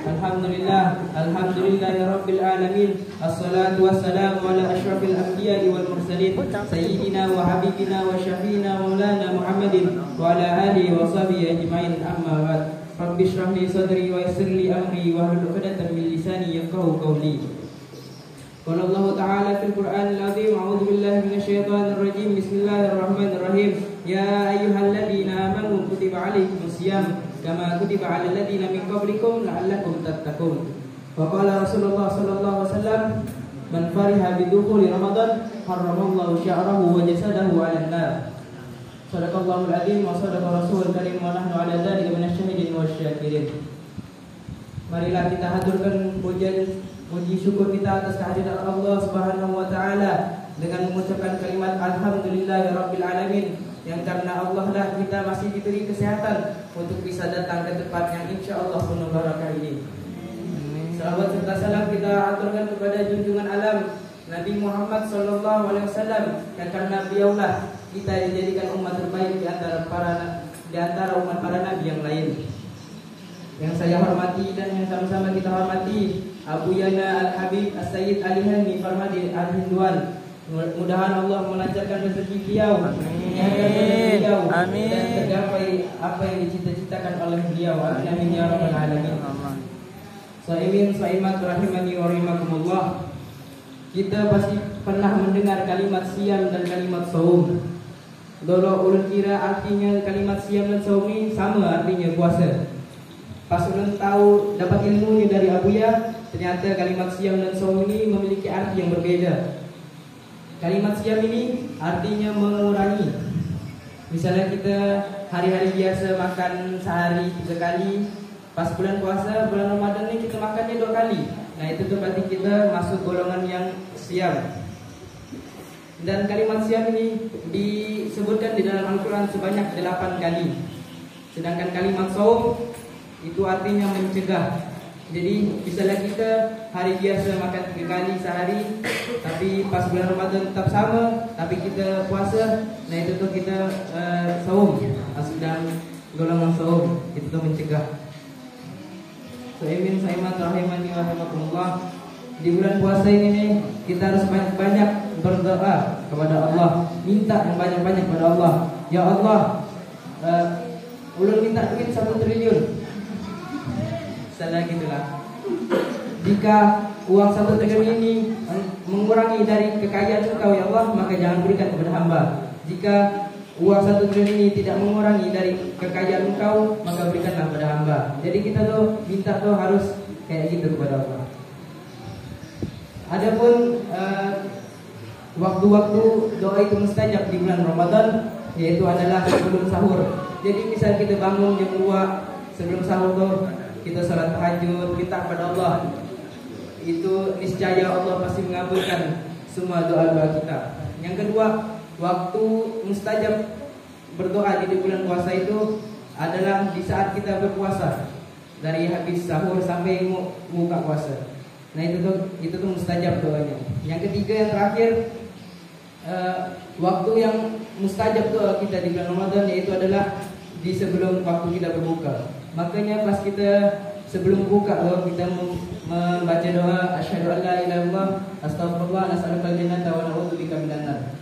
Alhamdulillahi Rabbil Alamin. Assalatu wassalamu ala ashrafil anbiya'i wal mursalin Sayyidina wa habibina wa syafi'ina maulana Muhammadin wa ala alihi wa sahbihi ajma'in, amma ba'd. Rabbi shrah li sadri wa yassir li amri wa hlul 'uqdatam min lisani yafqahu qawli. Qala Allah Ta'ala fil Qur'anil 'azim, a'udzu billahi minasy syaithanir rajim. Bismillahirrahmanirrahim. Ya ayyuhalladzina amanu kutiba 'alaikumus shiyam kama kutiba 'alal ladzina min qablikum la'allakum tattaqun. Wa qala Rasulullah sallallahu alaihi wasallam, man fariha bidukhuli Ramadan harramallahu sya'rahu wa jasadahu 'alan nar. Shadaqallahul 'azim wa shadaqa rasulul karim wa nahnu 'ala dzalika minasyahidin wasyakirin. Marilah kita haturkan puji syukur kita atas kehadiran Allah Subhanahu wa taala dengan mengucapkan kalimat alhamdulillahirabbil alamin, yang karena Allah lah kita masih diberi kesehatan untuk bisa datang ke tempat yang insyaallah penuh barakah ini. Salawat serta salam kita aturkan kepada junjungan alam Nabi Muhammad sallallahu alaihi wasallam, yang karena beliaulah kita dijadikan umat terbaik di antara umat para nabi yang lain. Yang saya hormati dan yang sama-sama kita hormati Abu Yana Al-Habib As-Sayyid Ali Hani Farhadi Al-Hindwan. Mudah-mudahan Allah melancarkan rezeki beliau, menyehatkan beliau, dan tergapai apa yang dicita-citakan oleh beliau. Amin ya rabbal alamin. Shaimin shaimat rahimani wa rahimakumullah. Kita pasti pernah mendengar kalimat siam dan kalimat saum. Dolo ulun kira artinya kalimat siam dan saum ini sama artinya puasa. Pas ulun tahu dapat ilmunya dari Abu Ya, ternyata kalimat siam dan saum ini memiliki arti yang berbeda. Kalimat siam ini artinya mengurangi. Misalnya kita hari-hari biasa makan sehari 3 kali, pas bulan puasa, bulan Ramadan ini kita makannya 2 kali. Nah itu tuh berarti kita masuk golongan yang siam. Dan kalimat siam ini disebutkan di dalam Al-Quran sebanyak 8 kali. Sedangkan kalimat saum itu artinya mencegah. Jadi misalnya kita hari biasa makan 3 kali sehari, tapi pas bulan Ramadan tetap sama, tapi kita puasa, nah itu tuh kita saum, masuk dalam golongan saum, itu tuh mencegah. Saimin saimat rahimani wa rahimakumullah. Di bulan puasa ini nih, kita harus banyak-banyak berdoa kepada Allah, minta yang banyak-banyak kepada Allah. Ya Allah, ulun minta duit 1 triliun. Salah gitulah. Jika uang 1 triliun ini mengurangi dari kekayaan engkau ya Allah, maka jangan berikan kepada hamba. Jika uang 1 triliun ini tidak mengurangi dari kekayaan engkau, maka berikanlah kepada hamba. Jadi kita tuh minta tuh harus kayak gitu kepada Allah. Adapun waktu-waktu doa itu mustajab di bulan Ramadan, yaitu adalah sebelum sahur. Jadi misal kita bangun jam 2 sebelum sahur tuh kita salat tahajud, minta kepada Allah, itu niscaya Allah pasti mengabulkan semua doa-doa kita. Yang kedua, waktu mustajab berdoa di bulan puasa itu adalah di saat kita berpuasa, dari habis sahur sampai buka puasa. Nah itu tuh mustajab doanya. Yang ketiga, yang terakhir, waktu yang mustajab doa kita di bulan Ramadan yaitu adalah di sebelum waktu kita berbuka. Makanya pas kita sebelum buka doa kita membaca doa asyhadu an la ilaha illallah astaghfirullah nas'alukal jannata wa na'udzubika minan nar.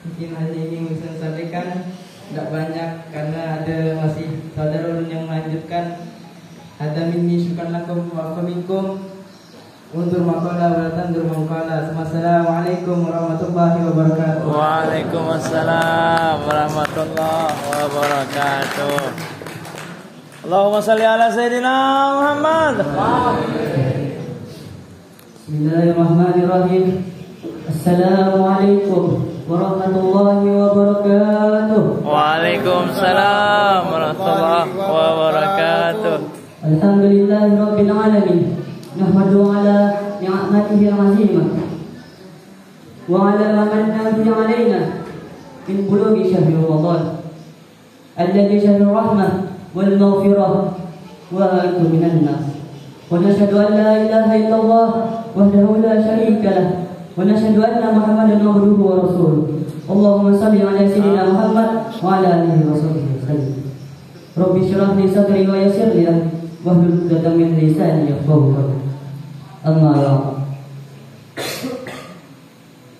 Mungkin hanya ini yang bisa saya sampaikan, enggak banyak karena ada masih saudara yang melanjutkan. Hadza minni syukran lakum wa minkum. Untuk maqala wa tandur maqala. Assalamualaikum warahmatullahi wabarakatuh. Waalaikumsalam warahmatullahi wabarakatuh. Allahumma salli ala Sayyidina Muhammad. Bismillahirrahmanirrahim. Assalamualaikum warahmatullahi wabarakatuh. Waalaikumsalam warahmatullahi wabarakatuh. Alhamdulillahirabbil alamin. Nahmadu ala ni'matihi al-'azimah wa ala ma manna bihi 'alaina min bulughi syahri Ramadan alladhi syahru rahmah wal maghfirah wa antum minan nas. Wa nashhadu an la ilaha illallah wahdahu la syarika lah wa nashhadu anna Muhammadan 'abduhu wa rasuluh. Allahumma shalli ala sayyidina Muhammad wa ala alihi wa sahbihi wasallam. Rabbi shrah li sadri wa yassir li amri wahlul 'uqdatam min lisani yafqahu qawli. Amma ba'd.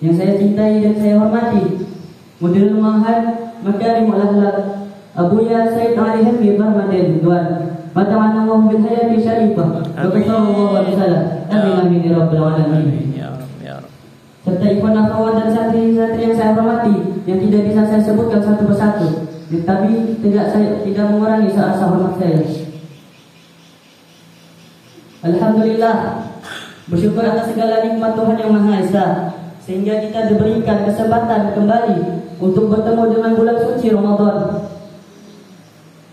Yang saya cintai dan saya hormati, Mudirul Ma'had Makarimul Akhlaq Abuya Said Ali Hamid Rahmatin Ridwan, mata'ana wa bil hayati syarifah wa sallallahu alaihi wasallam. Amin ya rabbal alamin. Serta ikhwan akhwat dan santri-santri yang saya hormati, yang tidak bisa saya sebutkan satu persatu, tapi tidak mengurangi rasa hormat saya. Alhamdulillah, bersyukur atas segala nikmat Tuhan yang Maha Esa, sehingga kita diberikan kesempatan kembali untuk bertemu dengan bulan suci Ramadan,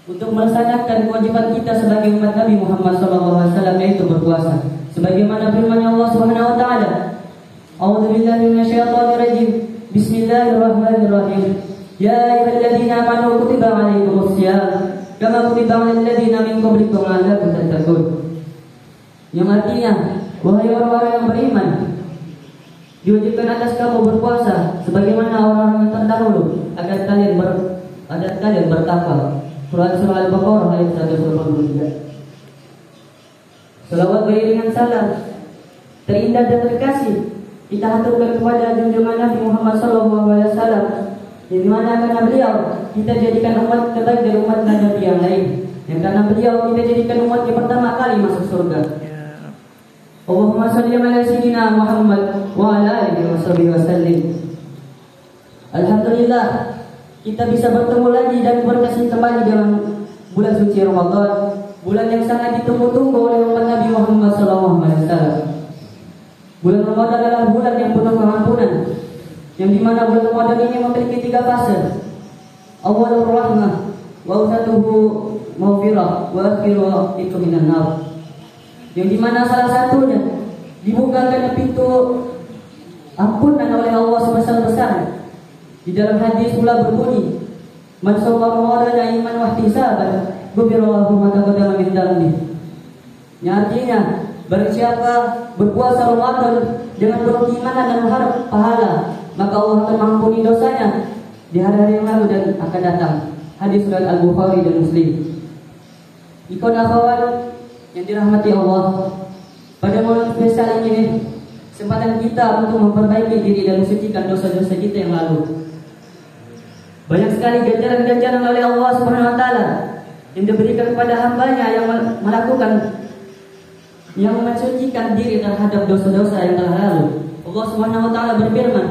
untuk melaksanakan kewajiban kita sebagai umat Nabi Muhammad SAW, yaitu berpuasa. Sebagaimana firman Allah Subhanahu wa taala, A'udzu billahi minasyaitonir rajim. Bismillahirrahmanirrahim. Ya ayyuhalladzina amanu kutiba 'alaikumusiyam kama kutiba 'alal ladzina min qablikum la'allakum tattaqun. Yang artinya, wahai orang-orang yang beriman, diwajibkan atas kamu berpuasa sebagaimana orang-orang yang terdahulu agar kalian bertakwa. Surah Al-Baqarah ayat 183. Salawat beriringan salam terindah dan terkasih kita haturkan kepada junjungan Nabi Muhammad SAW, yang dimana karena beliau kita jadikan umat terbaik dari umat Nabi yang lain, yang karena beliau kita jadikan umat yang pertama kali masuk surga. Allahumma shalli ala sayyidina Muhammad wa ala alihi wasallim. Alhamdulillah, kita bisa bertemu lagi dan berkasih kembali dalam bulan suci Ramadan, bulan yang sangat ditunggu-tunggu oleh umat Nabi Muhammad SAW. Bulan Ramadan adalah bulan yang penuh pengampunan, yang dimana bulan Ramadan ini memiliki 3 fase. Awalur rahmah, wa awsatuhu maghfirah, wa akhiruhu itu minan nar. Yang dimana salah satunya dibukakan pintu ampunan oleh Allah sebesar-besarnya. Di dalam hadis pula berbunyi, man shoma Ramadan iman wa ihtisaban, ghufira lahu ma taqaddama min dhanbihi. Yang artinya, barang siapa berpuasa Ramadan dengan penuh keimanan dan mengharap pahala, maka Allah akan mengampuni dosanya di hari-hari yang lalu dan akan datang. Hadis surat Al-Bukhari dan Muslim. Ikon akhwat yang dirahmati Allah, pada malam spesial ini kesempatan kita untuk memperbaiki diri dan mensucikan dosa-dosa kita yang lalu. Banyak sekali ganjaran-ganjaran oleh Allah Subhanahu wa taala yang diberikan kepada hambanya yang melakukan, yang mensucikan diri terhadap dosa-dosa yang telah lalu. Allah Subhanahu wa taala berfirman,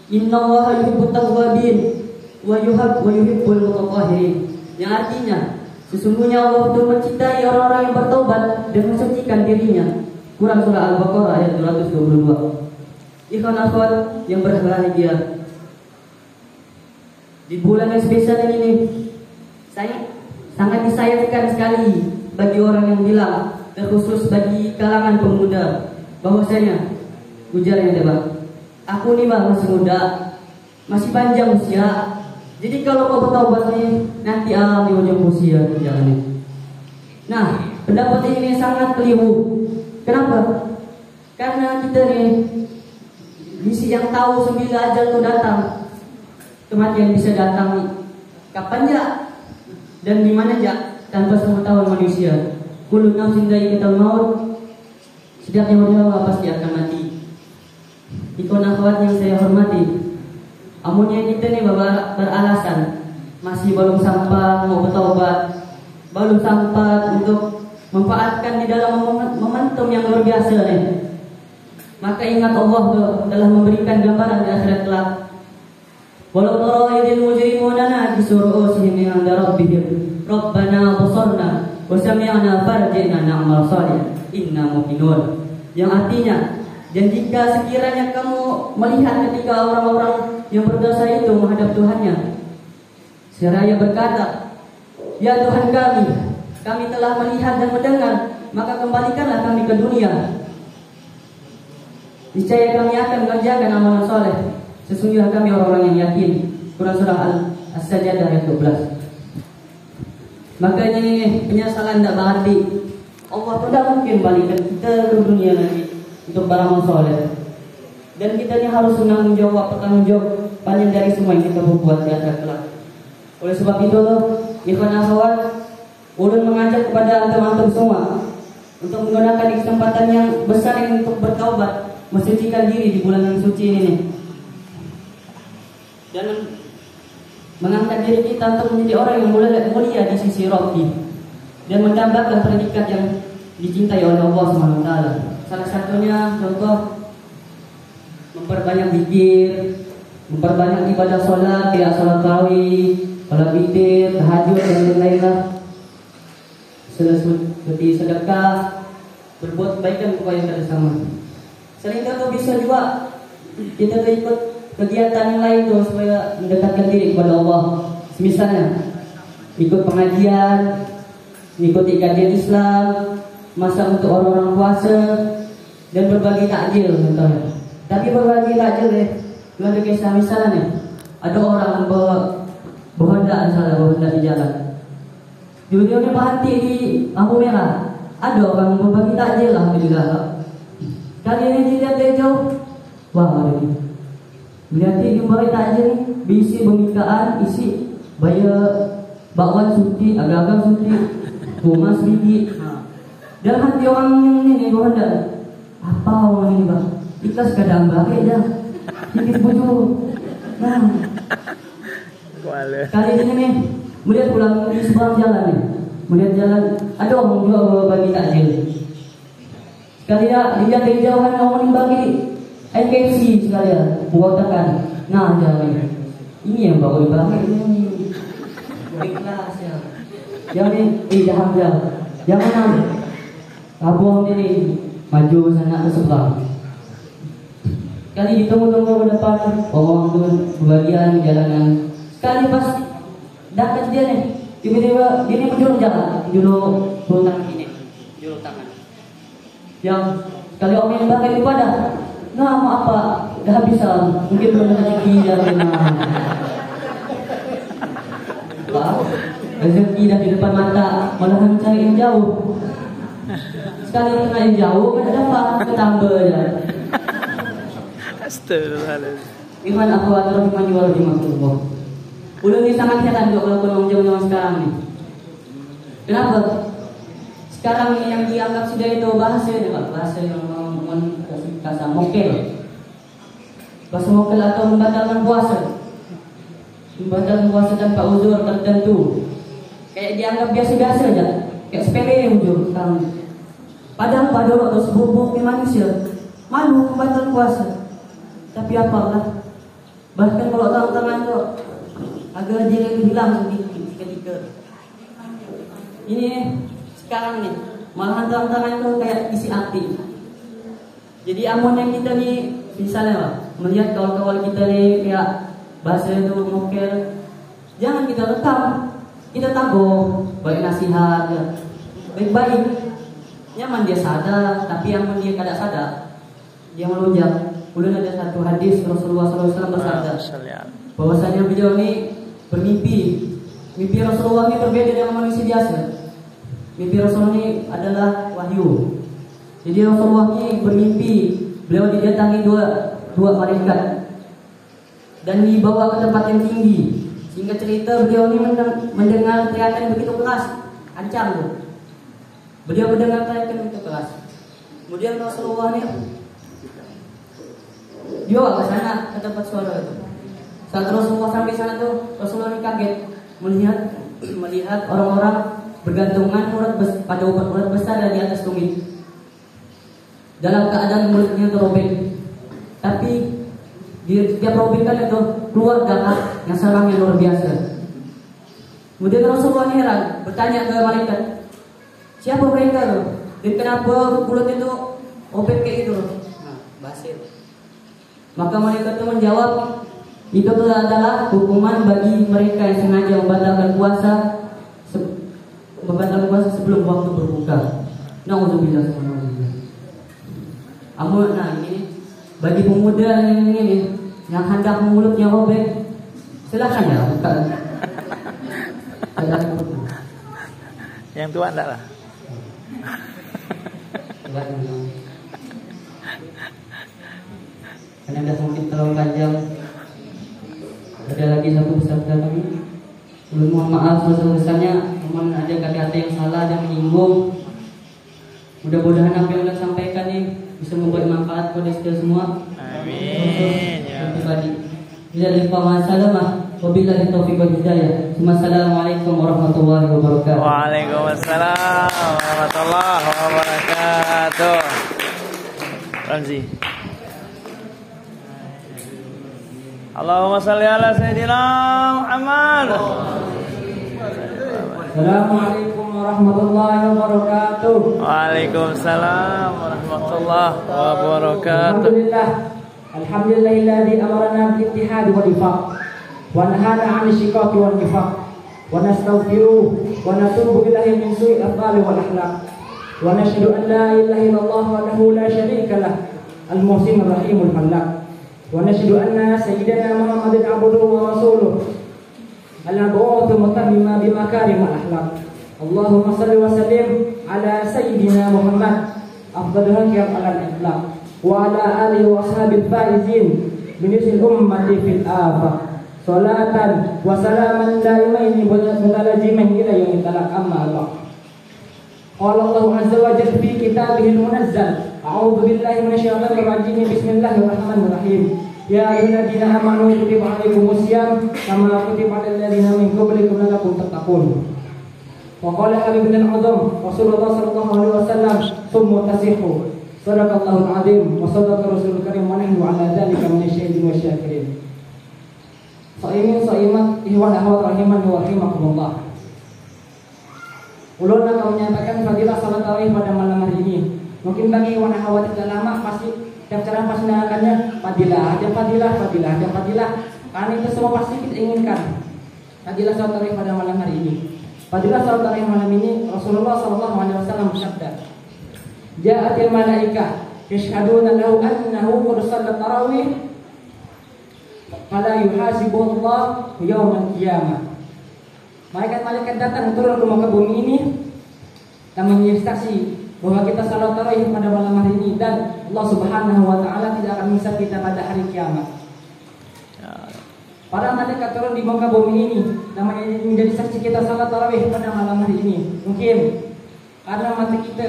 Innallaha yuhibbut tawwabin wa yuhibbul mutatahhirin. Yang artinya, sesungguhnya Allah itu mencintai orang-orang yang bertobat dan mensucikan dirinya. Quran surah Al-Baqarah ayat 222. Ikhwan akhwat yang berbahagia, di bulan yang spesial ini saya sangat disayangkan sekali bagi orang yang bilang, terkhusus bagi kalangan pemuda, bahwasanya ujarnya adalah, aku nih bang masih muda, masih panjang usia, jadi kalau kau bertaubat nih nanti di ujung usia jangan nih. Nah, pendapat ini sangat keliru. Kenapa? Karena kita nih misi yang tahu sembilan ajal itu datang, kematian bisa datang kapan ya dan di mana ya, tanpa pengetahuan manusia. Kullu nafsin dha'iqatul maut, setiap yang bernyawa pasti akan mati. Ikon akhwat yang saya hormati, amunnya kita nih beralasan masih belum sempat mau bertaubat, belum sempat untuk memanfaatkan di dalam momentum yang luar biasa nih, maka ingat Allah telah memberikan gambaran di akhirat kelak. Walau tara idil mujrimuna nakisu ru'usihim 'inda rabbihim rabbana basarna wa sami'na farji'na na'mal shalih inna muqinun. Yang artinya, dan jika sekiranya kamu melihat ketika orang-orang yang berdosa itu menghadap Tuhannya, seraya berkata, ya Tuhan kami telah melihat dan mendengar, maka kembalikanlah kami ke dunia. Niscaya kami akan mengerjakan amalan soleh. Sesungguhnya kami orang-orang yang yakin. Quran surah As-Sajdah ayat 12. Makanya ini penyesalan tidak berarti Allah tidak mungkin balikan kita ke dunia lagi untuk beramal soleh. Dan kita ini harus bertanggung jawab paling dari semua yang kita berbuat di akhirat kelak. Oleh sebab itu, ikhwan akhwat, Ulun mengajak kepada antum-antum semua untuk menggunakan kesempatan yang besar ini untuk bertaubat, mensucikan diri di bulan yang suci ini nih. Dan mengangkat diri kita untuk menjadi orang yang mulia di sisi Rabbi dan mendapatkan predikat yang dicintai oleh Allah SWT. Salah satunya contoh memperbanyak zikir, memperbanyak ibadah sholat, ya sholat tarawih, sholat witir, tahajud dan lain-lain lah. Seperti sedekah, berbuat kebaikan kepada sesama. Selain itu bisa juga kita ikut kegiatan yang lain tuh supaya mendekatkan diri kepada Allah. Misalnya ikut pengajian, mengikuti kajian Islam, masa untuk orang-orang puasa, dan berbagi takjil contohnya. Tapi berbagi takjil ada kisah misalnya nih, ada orang berhendak di jalan. Dia berhenti di lampu merah. Ada orang berbagi takjil lah Kali ini dilihat dari jauh, wah ada ni. Lihat dia berbagi takjil ni, berisi pemikaan, isi bayar bakwan suti, agak-agak suti, rumah sedikit. Dalam hati orang ini berhendak, apa orang ini bang? Ikhlas kadang balik dah, sedikit bujur. Nah, kali ini nih, melihat pulang di seberang jalan nih, melihat jalan ada orang jual berbagi takjil. Sekali lihat dari jauhan orang yang bagi NKC sekalian, buatakan. Nah jalan ini yang bawa ibarat ini, ikhlas ya. Jangan jangan abang ini maju sana ke sebelah. Kali ditunggu-tunggu ke depan, orang tu bagian jalanan. Sekali pas dekat dia nih, tiba-tiba dia ni menjulur jalan, julur tangan ini, julur tangan. Yang sekali orang yang bakal ibadah, nah mau apa? Dah habis lah, mungkin belum rezeki jalan. Rezeki dah di depan mata, malah mencari yang jauh. Sekali tengah yang jauh, kan dapat ketambah je. Astagfirullahaladzim. Iman aku atau iman jual di maksudullah. Ulun ni sangat heran juga kalau zaman sekarang ni. Kenapa? Sekarang ni yang dianggap sudah itu bahasa yang kasar mokel. Bahasa mokel atau membatalkan puasa. Membatalkan puasa tanpa uzur tertentu. Kayak dianggap biasa-biasa aja. Kayak sepele uzur sekarang. Padahal pada waktu sebubuk di manusia malu membatalkan puasa. Tapi apalah. Bahkan kalau tangan-tangan tu agak dia hilang ketika ini sekarang ni malahan tangan-tangan tu kayak isi api. Jadi amun yang kita ni misalnya melihat kawan-kawan kita ni kayak bahasa itu mokel, jangan kita rekam, kita tabuh, bagi nasihat ya. Baik-baik. Nyaman dia sadar, tapi amun dia kada sadar, dia melunjak. Ulun ada satu hadis Rasulullah SAW bersabda bahwasanya beliau ni bermimpi. Mimpi Rasulullah ni berbeda dengan manusia biasa. Mimpi Rasulullah ni adalah wahyu. Jadi Rasulullah ni bermimpi, beliau didatangi dua malaikat dan dibawa ke tempat yang tinggi. Sehingga cerita beliau ni mendengar teriakan begitu keras, ancam tu. Beliau mendengar teriakan begitu keras. Kemudian Rasulullah ni dia ke sana ke tempat suara itu. Saat Rasulullah sampai sana tuh, Rasulullah kaget melihat orang-orang bergantungan pada urat besar dari atas tumit. Dalam keadaan mulutnya terobek. Tapi dia robekkan itu keluar darah yang sarangnya luar biasa. Kemudian Rasulullah heran, bertanya ke malaikat, siapa mereka tuh? Dan kenapa mulut itu robek kayak itu? Nah, basir. Maka malaikat itu menjawab, itu adalah hukuman bagi mereka yang sengaja membatalkan puasa sebelum waktu berbuka. Nauzubillah. Nah ini bagi pemuda ini yang hendak mulutnya robek, silakan ya buka. Yang tua enggak lah. Karena dah mungkin terlalu panjang. Ada lagi satu pesan kami. Mohon maaf sebesar-besarnya. mohon ada kata-kata yang salah dan menyinggung. Mudah-mudahan apa yang saya sampaikan ini bisa membuat manfaat kepada kita semua. Amin. Ya. Bila lupa salamah, wabillahi taufiq wal hidayah. Assalamualaikum warahmatullahi wabarakatuh. Waalaikumsalam warahmatullahi wabarakatuh. Ramzi. Allahumma salli ala Sayyidina Muhammad. Assalamualaikum warahmatullahi wabarakatuh. Waalaikumsalam warahmatullahi wabarakatuh. Alhamdulillahilladzi amarna bil ittihad wal ifaq wa nahana 'anil shiqaqi wal nifaq wa nastaghfiruhu wa natubu ilaihi min su'il af'ali wal akhlaq wa nashhadu an la ilaha illallah wahdahu la syarika lah al-muhsin ar-rahimul khallaq wa nashhadu anna sayyidana Muhammadan 'abduhu wa rasuluh al-mab'uts mutammima bi makarimil akhlaq. Allahumma shalli wa sallim ala sayyidina Muhammad afdalul khalqi al-akhlaq wa ala alihi wa ashabil faizin binisil ummati fil afaq salatan wa salaman daimaini mutalazimin ila yaumil talaq amma Allah. Qala Allah azza wa jalla fi kitabihil munazzal a'udzu billahi minasyaitonir rajim bismillahirrahmanirrahim ya ayyuhalladzina amanu kutiba alaikumus syiyam kama kutiba alal ladzina min qablikum la'allakum tattaqun. Wa qala habibul azam Rasulullah sallallahu alaihi wasallam summu tasihhu. Sadaqallahul azim wa sadaqa rasulul karim wa nahnu ala dzalika minasyahidin wasyakirin. Shaimin shaimat ihwan akhwat rahiman wa rahimakumullah. Ulun akan menyatakan fadilah salat tarawih pada malam hari ini. Mungkin bagi ihwan akhwat yang lama pasti tiap cara pasti mendengarkannya fadilah, dan fadilah. Karena itu semua pasti kita inginkan. Fadilah salat tarawih pada malam hari ini. Fadilah salat tarawih malam ini Rasulullah sallallahu alaihi wasallam bersabda, Ja'atil malaikah yashhaduna lahu annahu qad shalla tarawih fala yuhasibuhu Allah yaumal qiyamah. Malaikat-malaikat datang turun ke muka bumi ini dan menjadi saksi bahwa kita salat tarawih pada malam hari ini dan Allah Subhanahu wa taala tidak akan menghisab kita pada hari kiamat. Para malaikat turun di muka bumi ini dan menjadi saksi kita salat tarawih pada malam hari ini. Mungkin karena mata kita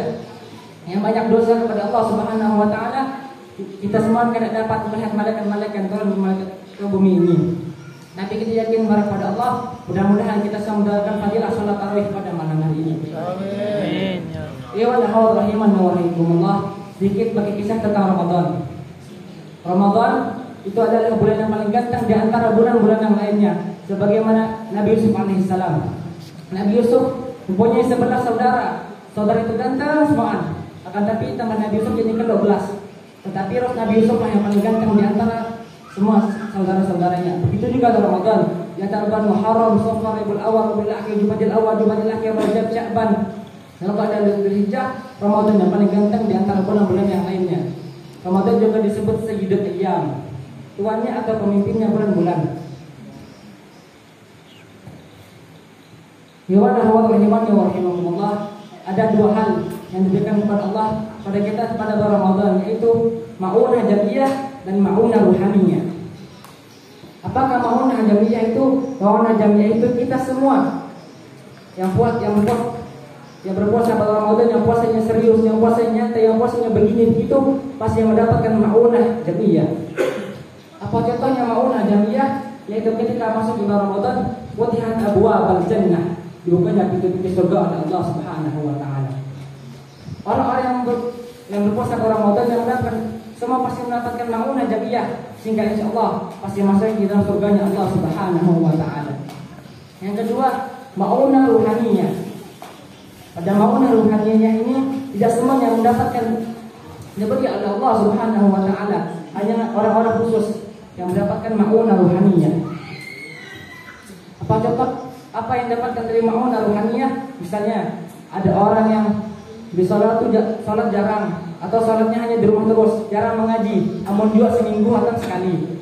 yang banyak dosa kepada Allah Subhanahu wa taala, kita semua tidak dapat melihat malaikat-malaikat turun ke bumi ini. Tapi kita yakin kepada Allah, mudah-mudahan kita semua mendapatkan fadilah salat tarawih pada malam hari ini. Amin. Ya Allah rahiman wa rahimakumullah. Sedikit bagi kisah tentang Ramadan. Ramadan itu adalah bulan yang paling ganteng di antara bulan-bulan yang lainnya. Sebagaimana Nabi Yusuf alaihissalam. Nabi Yusuf mempunyai 11 saudara. Saudara itu ganteng semua. Akan tapi tambah Nabi Yusuf jadi ke-12. Tetapi Nabi Yusuf lah yang paling ganteng di antara semua saudara-saudaranya. Begitu juga dalam Ramadan. Di antara bulan Muharram, Safar, Rabiul Awwal, Rabiul Akhir, Jumadil Awwal, Jumadil Akhir, Rajab, Sya'ban. Kalau ada Dzulhijjah, Ramadan yang paling ganteng di antara bulan-bulan yang lainnya. Ramadan juga disebut Sayyidul Ayyam. Tuannya atau pemimpinnya bulan-bulan. Ya Allah, ada dua hal yang diberikan kepada Allah pada kita pada bulan Ramadan, yaitu ma'unah jamiyah dan ma'unah ruhaniyah. Apakah ma'unah jamiyah itu? Ma'unah jamiyah itu kita semua yang berpuasa pada Ramadan, yang puasanya serius, yang puasanya nyata, yang puasanya begini begitu, pasti yang mendapatkan ma'unah jamiyah. Apa contohnya ma'unah jamiyah? Yaitu ketika masuk di bulan Ramadan, futihat abwaabul jannah, dibukanya pintu-pintu surga oleh Allah Subhanahu wa taala. Orang-orang yang berpuasa pada Ramadan yang mendapatkan semua pasti mendapatkan ma'unah jamiyah, sehingga insyaallah pasti masuk di dalam surganya Allah Subhanahu wa taala. Yang kedua, ma'unah ruhaniyah. Pada ma'unah ruhaniyah ini tidak semua yang mendapatkan diberi oleh Allah Subhanahu wa taala, hanya orang-orang khusus yang mendapatkan ma'unah ruhaniyah. Apa contoh apa yang dapatkan dari ma'unah ruhaniyah? Misalnya ada orang yang di salat jarang, atau salatnya hanya di rumah terus, jarang mengaji, namun juga seminggu atau sekali.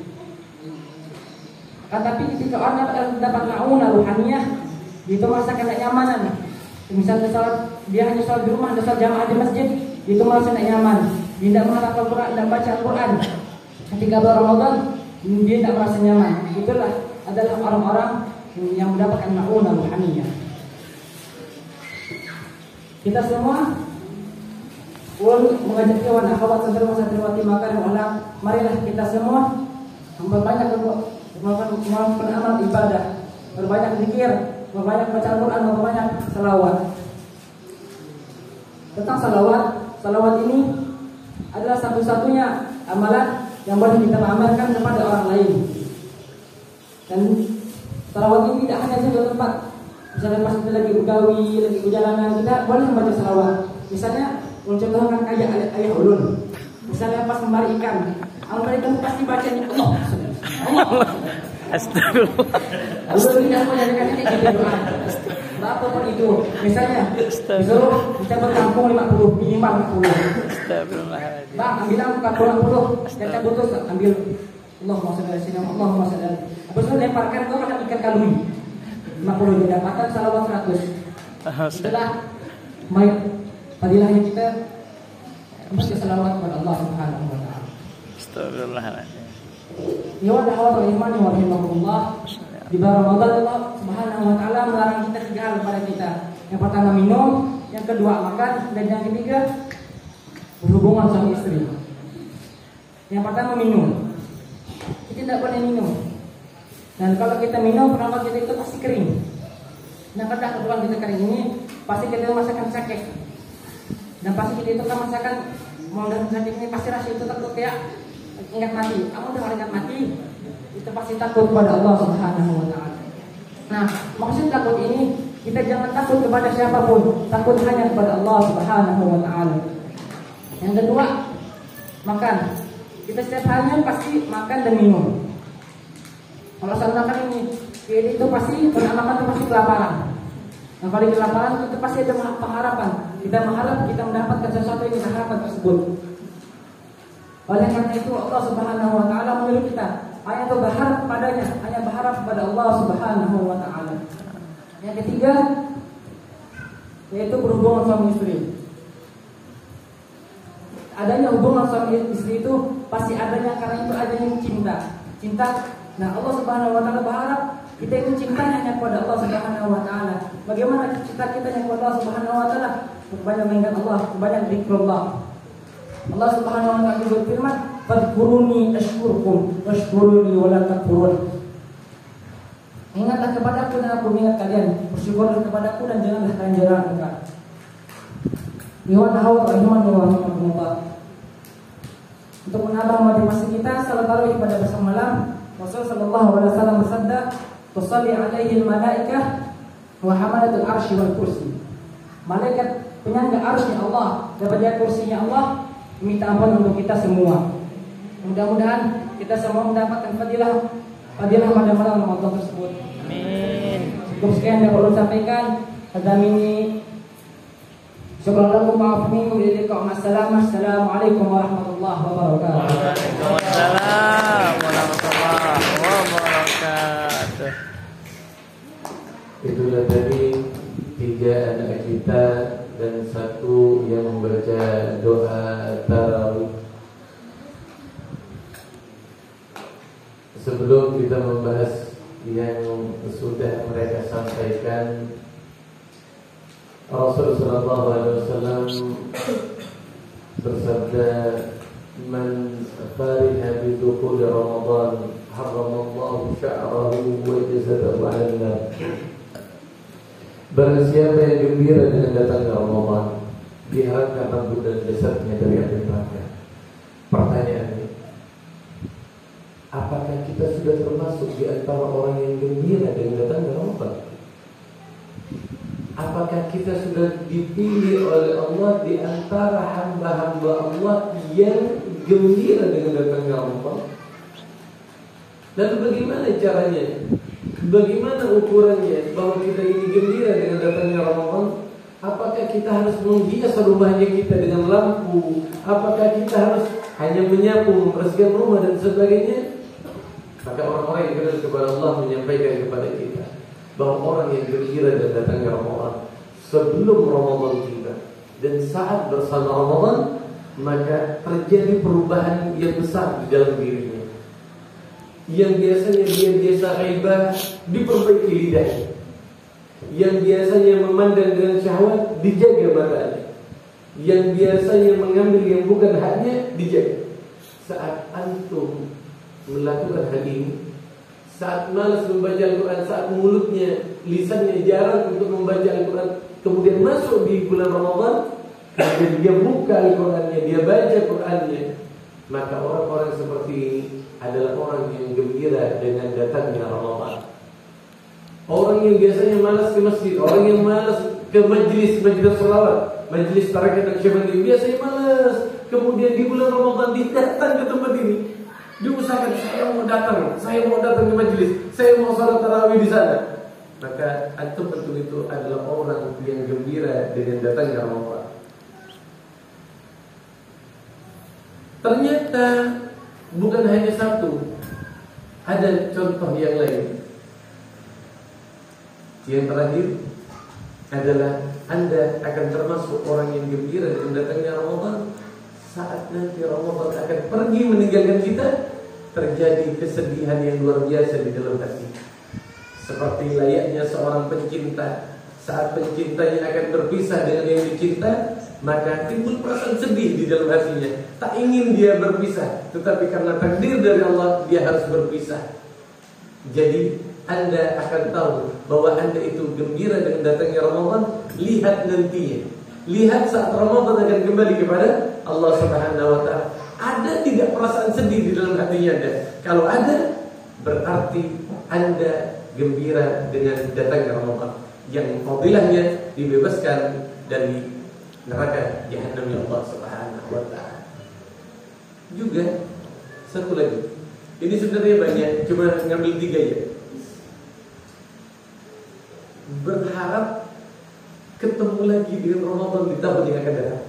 Tetapi ketika orang dapat ma'unah ruhaniyah, itu merasa kenyamanan. Misalnya dia hanya salat di rumah, ada salat jamaah di masjid, itu merasa nyaman. Dia tidak menghafal Al-Quran, tidak baca Al-Quran. Ketika bulan Ramadan, dia tidak merasa nyaman. Itulah adalah orang-orang yang mendapatkan ma'unah ruhaniyah. kita semua mengajak kawan akhwat santriwati makarim ahlak, marilah kita semua memperbanyak melakukan amal ibadah, berbanyak zikir, berbanyak baca Al-Quran, berbanyak salawat. Tentang salawat ini adalah satu-satunya amalan yang boleh kita amalkan kepada orang lain. Dan salawat ini tidak hanya satu tempat. Misalnya pas kita lagi bergawi, lagi perjalanan, kita boleh membaca salawat. Misalnya mencontohkan kayak ayah ulun. Misalnya pas membari ikan, membari ikan pasti baca Allah. Astagfirullah. Ulun tidak menyanyikan ini gitu. Apapun itu, misalnya disuruh kita berkampung 50, minimal 50. Astagfirullahaladzim. Bang, ambil angka 40, yang cabut terus ambil Allahumma shalli ala sayyidina Allahumma shalli ala. Habis itu lemparkan kau makan ikan kalui 50 didapatkan salawat 100. Itulah fadilahnya kita mesti salawat kepada Allah Subhanahu wa taala. Astagfirullahaladzim. Ya wa ta'ala iman wa rahimahullah. Di bulan Ramadan Allah Subhanahu wa taala melarang kita 3 hal pada kita. Yang pertama minum, yang kedua makan, dan yang ketiga berhubungan suami istri. Yang pertama minum. Kita tidak boleh minum. Dan kalau kita minum, pernapasan kita itu pasti kering. Nah, pada kebetulan kita kering ini, pasti kita merasakan sakit. Dan pasti kita itu akan merasakan mengenai sakit ini pasti rasa itu takut ya ingat mati. Kamu udah ingat mati, kita pasti takut kepada Allah Subhanahu wa taala. Nah, maksud takut ini kita jangan takut kepada siapapun, takut hanya kepada Allah Subhanahu wa taala. Yang kedua, makan. Kita setiap harinya pasti makan dan minum. Kalau soal makan ini, itu pasti makan itu pasti kelaparan. Nah, kalau kelaparan itu pasti ada pengharapan. Kita mengharap kita mendapatkan sesuatu yang kita harapkan tersebut. Oleh karena itu Allah Subhanahu wa taala menyuruh kita hanya berharap padanya, hanya berharap kepada Allah Subhanahu wa taala. Yang ketiga yaitu berhubungan suami istri. Adanya hubungan suami istri itu pasti adanya karena itu adanya cinta. Cinta. Nah, Allah Subhanahu wa taala berharap kita itu cintanya hanya kepada Allah Subhanahu wa taala. Bagaimana cinta kita hanya kepada Allah Subhanahu wa taala? Banyak mengingat Allah, banyak zikrullah. Allah Subhanahu wa taala berfirman, "Fadhkuruni ashkurkum washkuruni wa la takfurun." Ingatlah kepadaku dan aku mengingat kalian. Bersyukurlah kepadaku dan janganlah kalian jarang. Iwan hawat rahimahullah. Untuk menambah motivasi kita, salat tarawih pada besar malam, Rasul sallallahu alaihi wasallam bersabda, "Tusalli alaihi al-malaikah wa hamalatul arsy wal kursi." Malaikat penyangga arsy Allah dan penjaga kursinya Allah minta ampun untuk kita semua. Mudah-mudahan kita semua mendapatkan fadilah pada malam Ramadan tersebut. Amin. Cukup sekian yang perlu sampaikan. Hadamini Assalamualaikum warahmatullahi wabarakatuh. Waalaikumsalam warahmatullahi wabarakatuh. Itulah tadi 3 anak kita dan 1 yang membaca doa tarawih. Sebelum kita membahas yang sudah mereka sampaikan, Rasulullah SAW bersabda, "Man fariha bi dukhul Ramadan, haramallahu sya'rahu wa jazadahu 'ala an-nar." Barang siapa yang gembira dengan datangnya Ramadan, diharamkan rambut dan jasadnya dari api neraka. Pertanyaannya, apakah kita sudah termasuk di antara orang yang gembira dengan datangnya Ramadan? Apakah kita sudah dipilih oleh Allah di antara hamba-hamba Allah yang gembira dengan datangnya Ramadan? Lalu bagaimana caranya? Bagaimana ukurannya bahwa kita ini gembira dengan datangnya Ramadan? Apakah kita harus menghias rumahnya kita dengan lampu? Apakah kita harus hanya menyapu, membersihkan rumah dan sebagainya? Maka orang-orang yang kenal kepada Allah menyampaikan kepada kita bahwa orang yang gembira dengan datangnya Ramadan sebelum Ramadan tiba dan saat bersama Ramadan, maka terjadi perubahan yang besar di dalam dirinya. Yang biasanya dia biasa ghibah, diperbaiki lidahnya. yang biasanya memandang dengan syahwat dijaga matanya. Yang biasanya mengambil yang bukan haknya dijaga. Saat antum melakukan hal ini, saat malas membaca Al-Quran, saat mulutnya, lisannya jarang untuk membaca Al-Quran, kemudian masuk di bulan Ramadan, kemudian dia buka Al-Qurannya, dia baca Qurannya, maka orang-orang seperti ini adalah orang yang gembira dengan datangnya Ramadan. Orang yang biasanya malas ke masjid, orang yang malas ke majlis sholawat, majlis tarekat dan syabani, biasanya malas. Kemudian di bulan Ramadan dia datang ke tempat ini, diusahakan saya mau datang ke majlis, saya mau salat tarawih di sana. Maka antum betul itu adalah orang yang gembira dengan datangnya Ramadan. Ternyata bukan hanya satu, ada contoh yang lain. Yang terakhir adalah Anda akan termasuk orang yang gembira dengan datangnya Ramadan. Saat nanti Ramadan akan pergi meninggalkan kita, terjadi kesedihan yang luar biasa di dalam hati. Seperti layaknya seorang pencinta, saat pencintanya akan berpisah dengan yang dicinta, maka timbul perasaan sedih di dalam hatinya. Tak ingin dia berpisah, tetapi karena takdir dari Allah dia harus berpisah. Jadi Anda akan tahu bahwa Anda itu gembira dengan datangnya Ramadan. Lihat nantinya, lihat saat Ramadan akan kembali kepada Allah Subhanahu wa ta'ala. Ada tidak perasaan sedih di dalam hatinya Anda? Kalau ada, berarti Anda gembira dengan datangnya Ramadan, yang fadilahnya dibebaskan dari neraka jahanam ya Allah Subhanahu wa ta'ala. Juga satu lagi, ini sebenarnya banyak, cuma ngambil 3 ya. Berharap ketemu lagi dengan Ramadan di tahun yang akan datang.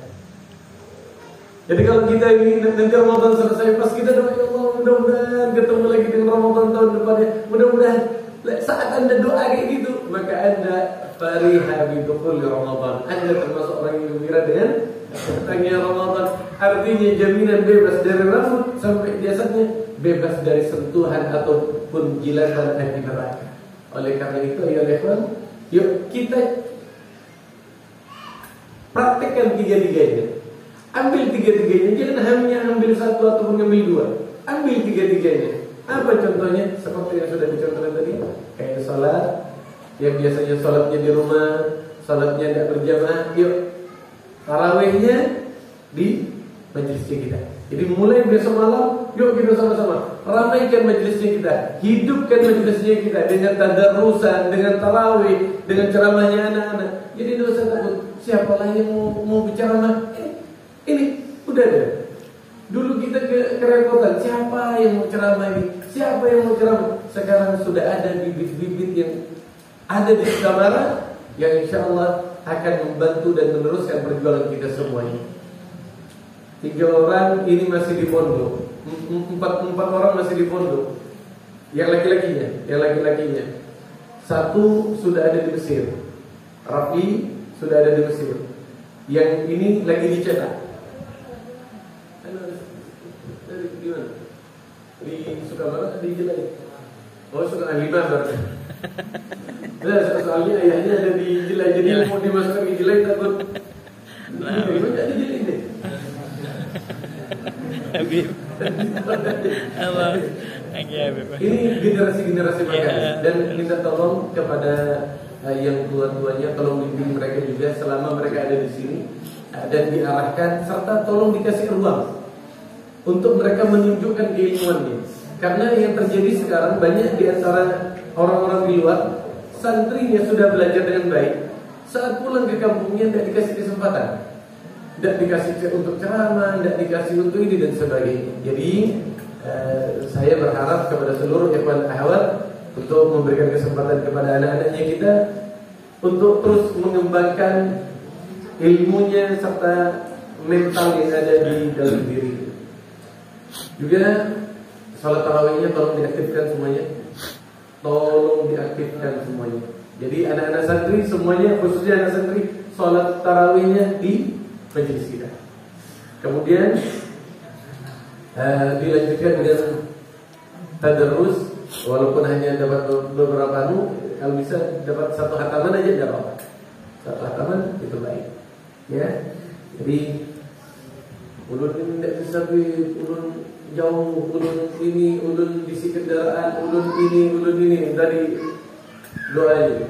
Jadi kalau kita ingin nanti Ramadan selesai, pas kita doa, ya Allah mudah-mudahan ketemu lagi dengan Ramadan tahun depannya, mudah-mudahan. Saat Anda doa kayak gitu, maka Anda fariha bi dukhul Ramadan. Anda termasuk orang yang gembira dengan datangnya Ramadan. Artinya jaminan bebas dari rambut sampai jasadnya, bebas dari sentuhan ataupun jilatan api neraka. Oleh karena itu, ya ikhwan, yuk kita praktekkan 3-3-nya. Ambil 3-3-nya, jangan hanya ambil 1 ataupun ambil 2. Ambil 3-3-nya. Apa contohnya? Seperti yang sudah dicontohkan tadi, kayak sholat, yang biasanya sholatnya di rumah, sholatnya tidak berjamaah, yuk tarawihnya di majelisnya kita. Jadi mulai besok malam, yuk kita sama-sama ramaikan majelisnya kita, hidupkan majelisnya kita dengan tadarrusan, dengan tarawih, dengan ceramahnya anak-anak. Jadi tidak usah takut, siapa lagi yang mau bicara mah? Ini udah ada. Dulu kita kerepotan, siapa yang mau ceramah ini? Siapa yang mau ceramah? Sekarang sudah ada bibit-bibit yang ada di Sukamara yang insya Allah akan membantu dan meneruskan perjuangan kita semuanya. 3 orang ini masih di pondok, 4 orang masih di pondok. Yang laki-lakinya, 1 sudah ada di Mesir, Rafi sudah ada di Mesir. Yang ini lagi dicetak. Di mana? Di Sukamara, di Jelai. Oh, Sukamara 5 berarti. Soalnya ayahnya ada di Jelai, jadi mau dimasukkan ke Jelai takut. Ini ada di Jelai deh. Habib. Allah. Ini generasi-generasi mereka. Dan minta tolong kepada yang tua-tuanya, tolong bimbing mereka juga selama mereka ada di sini, dan diarahkan serta tolong dikasih ruang untuk mereka menunjukkan keilmuannya. Karena yang terjadi sekarang banyak di antara orang-orang di luar, santrinya sudah belajar dengan baik, saat pulang ke kampungnya tidak dikasih kesempatan, tidak dikasih untuk ceramah, tidak dikasih untuk ini dan sebagainya. Jadi saya berharap kepada seluruh ikhwan akhwat untuk memberikan kesempatan kepada anak-anaknya kita untuk terus mengembangkan ilmunya serta mental yang ada di dalam diri. Juga salat tarawihnya tolong diaktifkan semuanya. Tolong diaktifkan semuanya. Jadi anak-anak santri semuanya, khususnya anak santri, salat tarawihnya di majelis kita. Kemudian dilanjutkan dengan tadarrus Walaupun hanya dapat beberapa kalau bisa dapat satu hataman aja tidak apa-apa. Satu hataman itu baik. Ya. Jadi ulun ini tidak bisa ulun jauh, ulun ini, ulun di kendaraan, ulun ini dari doa ini.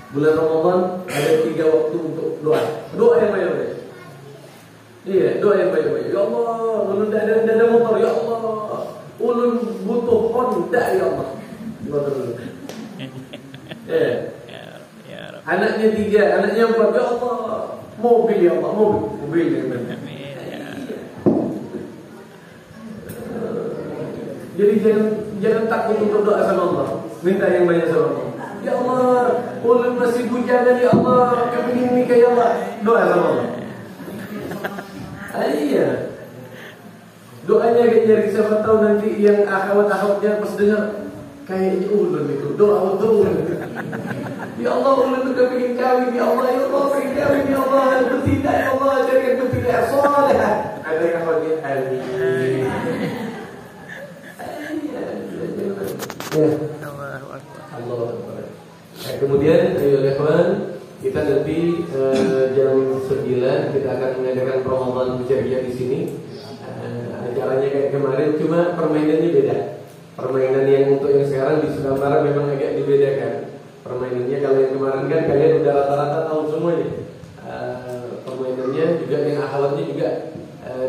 Bulan Ramadan ada 3 waktu untuk doa. Doa yang banyak-banyak. Iya, doa yang banyak-banyak. Ya Allah, ulun tidak ada motor. Ya Allah, ulun butuh Honda. Ya Allah. Motor dulu. Anaknya 3, anaknya 4. Ya Allah, mobil. Ya Allah, mobil yang benar. Jadi jangan takut untuk doa sama Allah. Minta yang banyak sama Allah. Ya Allah, ulun masih bujangan. Ya Allah, kepingin nikah. Ya Allah, doa sama Allah. Iya. Doanya nyari, siapa tahu nanti yang akhwat-akhwatnya pas dengar kayaknya ulun itu doa untuk ulun. Ya Allah, ulun itu kepingin kawin. Ya Allah, pengen kawin. Ya Allah, bertindak. Ya Allah, carikan bertindak soleh. Ada yang akhwatnya amin. Allah. Kemudian ayo kita nanti jam 9 kita akan mengadakan Ramadan ceria di sini. Acaranya kayak kemarin, cuma permainannya beda. Permainan yang untuk yang sekarang di Sudamara memang agak dibedakan. Permainannya kalau yang kemarin kan kalian udah rata-rata tahu semuanya. Permainannya juga yang akhwatnya juga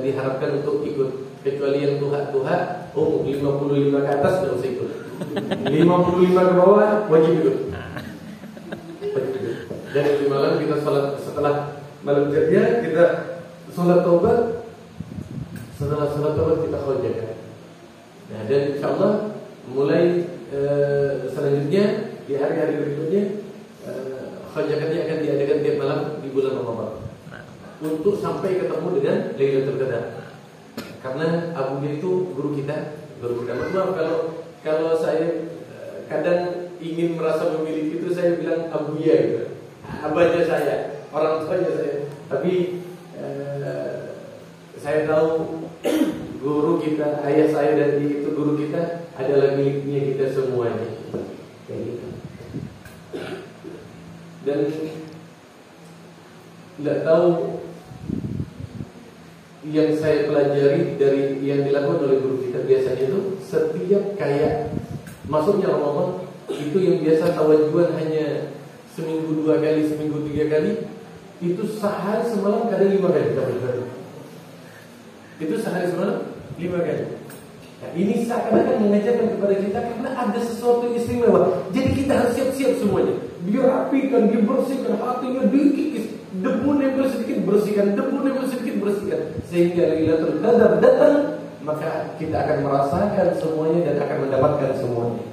diharapkan untuk ikut. Kecuali yang tuha-tuha 55 ke atas tidak usah ikut. 55 ke bawah wajib ikut. Dan di malam kita salat, setelah malam ceria kita salat taubat. Setelah salat taubat kita khojahkan. Nah, dan insyaallah mulai selanjutnya di hari-hari berikutnya khojahkannya akan diadakan tiap malam di bulan Ramadan. Untuk sampai ketemu dengan Lailatul Qadar. Karena Abu dia itu guru kita. Maaf kalau saya kadang ingin merasa memiliki itu, saya bilang Abu ya gitu. Abahnya saya, orang tuanya saya. Tapi saya tahu guru kita, ayah saya dan dia itu guru kita adalah miliknya kita semuanya. Kayak gitu. Dan tidak tahu yang saya pelajari dari yang dilakukan oleh guru kita biasanya itu setiap kayak masuknya Ramadan itu yang biasa tawajuan hanya seminggu 2 kali, seminggu 3 kali, itu sehari semalam kadang 5 kali. Itu sehari semalam 5 kali. Nah, ini seakan-akan mengajarkan kepada kita karena ada sesuatu yang istimewa. Jadi kita harus siap-siap semuanya. Dirapikan, dibersihkan, hatinya dikikis. Debu nempel sedikit bersihkan, debu nempel sedikit bersihkan, sehingga Lailatul Qadar datang, maka kita akan merasakan semuanya dan akan mendapatkan semuanya.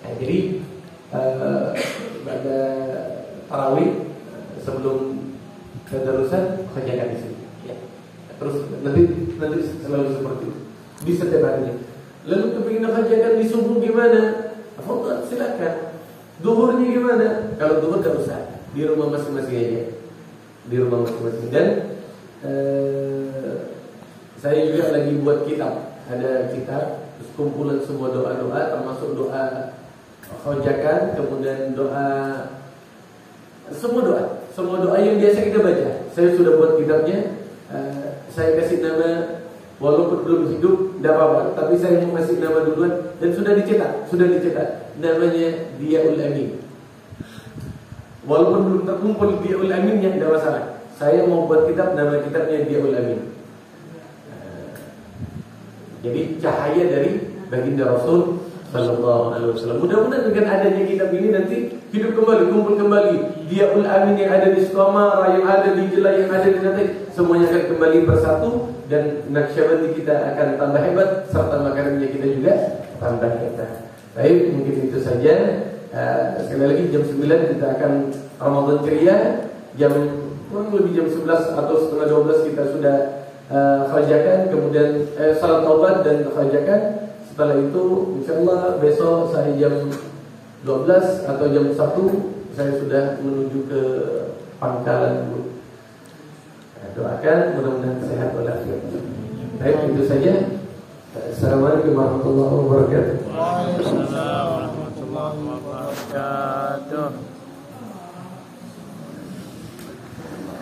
Nah, jadi pada tarawih sebelum tadarusan kerjakan di sini. Ya. Terus nanti selalu seperti itu di setiap harinya. Lalu kepingin kerjakan di subuh gimana? Fadhil, silakan. Duhurnya gimana? Kalau duhur tidak usah, di rumah masing-masing aja. Di rumah masing-masing. Dan saya juga lagi buat kitab. Ada kitab kumpulan semua doa-doa, termasuk doa khojakan, kemudian doa semua doa yang biasa kita baca. Saya sudah buat kitabnya. Saya kasih nama, walaupun belum hidup tidak apa-apa, tapi saya mau kasih nama duluan. Dan sudah dicetak. Namanya Diyaul Amin. Walaupun belum terkumpul Diyaul Aminnya, tidak masalah. Saya mau buat kitab, nama kitabnya Diyaul Amin. Jadi cahaya dari baginda Rasul Sallallahu Alaihi Wasallam. Mudah-mudahan dengan adanya kitab ini nanti hidup kembali, kumpul kembali. Diyaul Amin yang ada di Sukamara, yang ada di Jelai, yang ada di Natek, semuanya akan kembali bersatu. Dan Naqsyabandi kita akan tambah hebat, serta makarimnya kita juga tambah hebat. Baik, mungkin itu saja. Sekali lagi jam 9 kita akan Ramadan ceria. Jam kurang lebih jam 11 atau setengah 12 kita sudah khajakan, kemudian salat taubat dan khajakan. Setelah itu insyaallah besok saya jam 12 atau jam 1 saya sudah menuju ke Pangkalan dulu. Doakan mudah-mudahan sehat walafiat. Baik, itu saja. Assalamualaikum warahmatullahi wabarakatuh. Waalaikumsalam warahmatullahi wabarakatuh.